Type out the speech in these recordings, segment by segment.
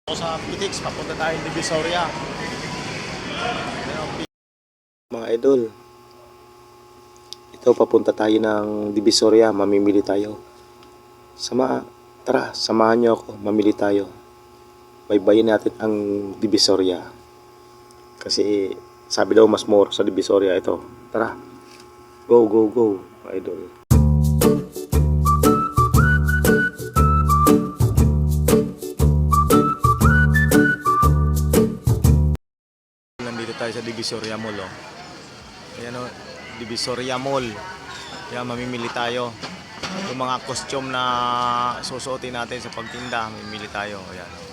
Ako sa PTX, papunta tayo Divisoria. Mga idol, ito papunta tayo ng Divisoria, mamimili tayo. Tara, samahan niyo ako, mamili tayo. Baybayin natin ang Divisoria. Kasi sabi daw mas more sa Divisoria ito. Tara, go, go, go, mga idol. Nandito tayo sa Divisoria Mall, oh. Ayan, oh, Divisoria Mall. Ayan, mamimili tayo. Yung mga costume na susuotin natin sa pagtinda, mamimili tayo. Ayan, oh.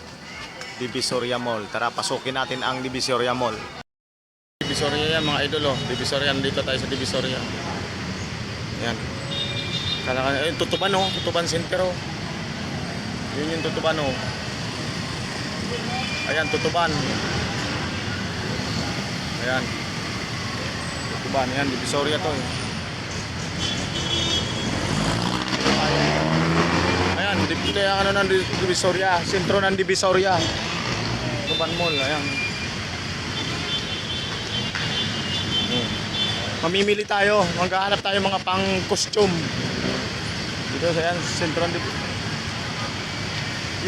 Divisoria Mall. Tara, pasukin natin ang Divisoria Mall. Divisoria yan, mga idol, oh. Divisoria, nandito tayo sa Divisoria. Ayan. Ayun, Tutuban, oh. Tutuban Center, oh. Yun yung Tutuban, oh. Ayan, Tutuban. Ayan. Tutuban, ayan, Divisoria to, eh. Ayan, dito yung ano ng Divisoria, sentro ng Divisoria. Tutuban Mall, ayan. Mamimili tayo, maghahanap tayo mga pang costume. Dito, ayan, sentro ng Divisoria.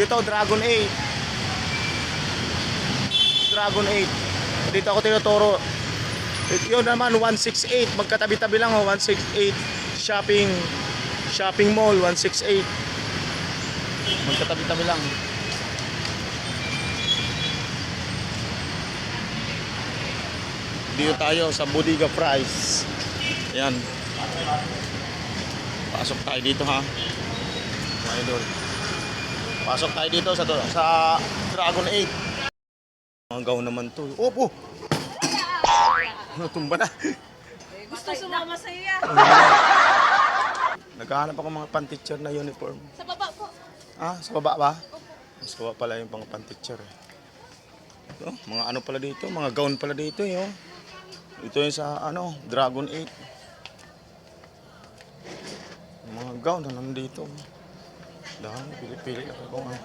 Dito, Dragon 8. Dragon 8. Dito ako tinuturo. Yun naman 168, magkatabi-tabi lang, oh, 168 shopping mall 168. Magkatabi-tabi lang. Dito tayo sa Bodega Fries. Ayan. Pasok tayo dito, ha. Mga idol. Pasok tayo dito sa Dragon 8. Mga gown naman to. Opo! Tumba na. Gusto sumama sa iya. Naghahanap ako mga pan-teacher na uniform. Sa baba po. Ah, sa baba ba? Mas baba pala yung pang pan-teacher, eh. Ito, mga ano pala dito, mga gown pala dito, eh, oh. Ito yung sa ano, Dragon 8. Mga gown na nandito. Dahil, pili-pili ako, ah.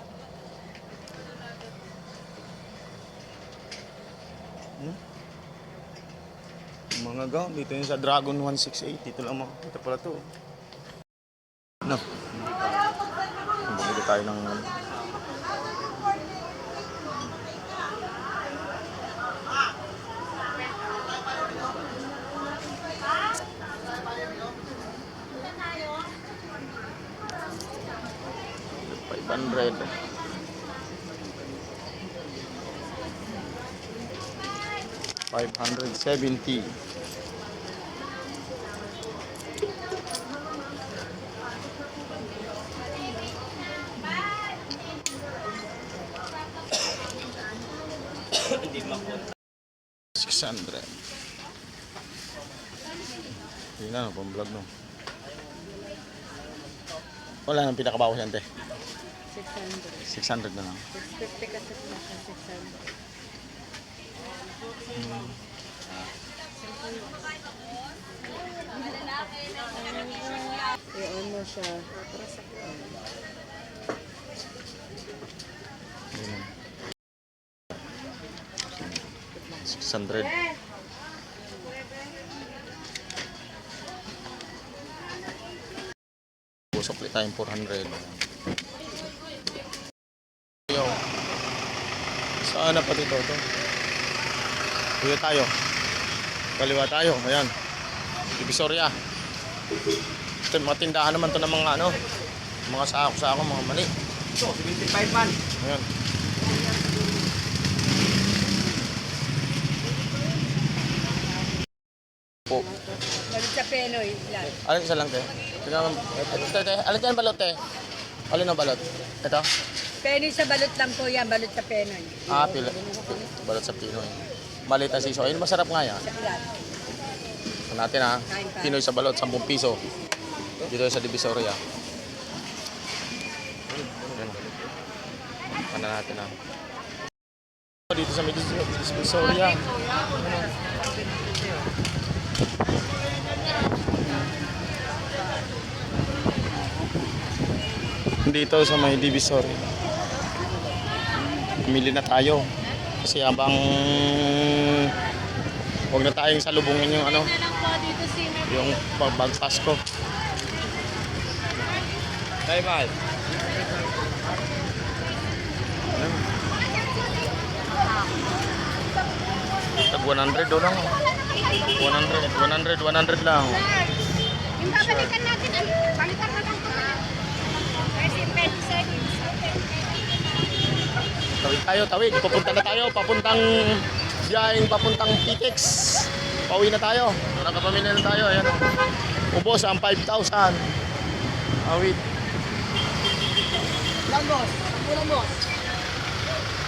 Mga gown dito yung sa Dragon 168. Dito lang makikita pala to. No. Bumili tayo ng $500. $570. $600. Hindi na, pang vlog, no. Wala nang pinakabawas yan, te. 600. 600 na lang. 650 kasi po siya, 600. I-on mo siya. Ayan. 600. Busok ulit tayong 400. Yo. Saan na pa dito to? Kuya tayo. Kaliwa tayo. Ayan. Divisoria. Ito mga tindahan naman to ng mga ano. Mga sako-sako, mga mani. Ito, 75 man. Ayan. Po. Balot sa Penoy lang. Alin isa lang, te? Alin dyan balot, te? Alin ang balot? Ito? Penoy sa balot lang po yan, balot sa Penoy. Ah, balot sa Pinoy. Maliit na siso. Ayun, masarap nga yan. Sa ilan. Ito natin, ha. Pinoy sa balot, 10 piso. Dito sa Divisoria. Ayan. Ano natin, ha. Dito sa Divisoria. Dito sa may Divisoria. Pumili na tayo. Kasi habang huwag na tayong salubungin yung ano, yung Pasko. Tayo mahal. Tag 100 doon lang. 100 lang. Yung babalikan natin, balikan na lang ito. Kasi 20 seconds. Tawid. Pupunta na tayo. Papuntang PTEX. Pauwi na tayo. Nakapamili na tayo. Ayan. Ubos ang 5,000. Awit.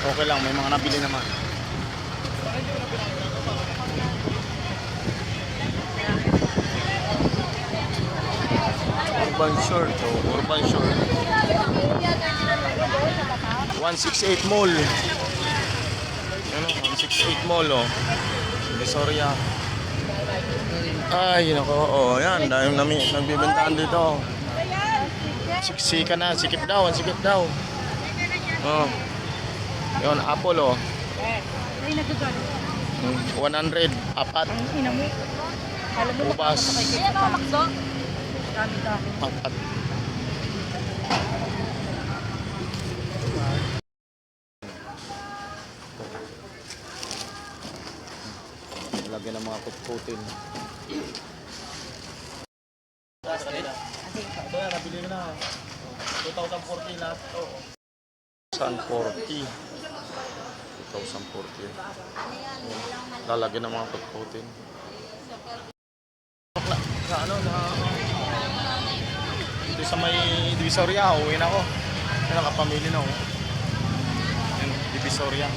Okay lang. May mga nabili naman. Urban short. Urban short. 168 Mall. Ano? 168 Mall, oh. Divisoria. Ay, nako. Oh, yan. Dahil nagbibentahan dito. Siksika na. Sikip daw. Oh. Yun, apple, oh. 100. Apat. Ubas. Apat. Lagyan ng mga putputin. Ito na, nabili ko na. 2,040 lahat ito. 2,040. 2,040. Lalagyan ng mga putputin. Dito sa may Divisoria, uwi na ako. Nakapamili na ako. Divisoria.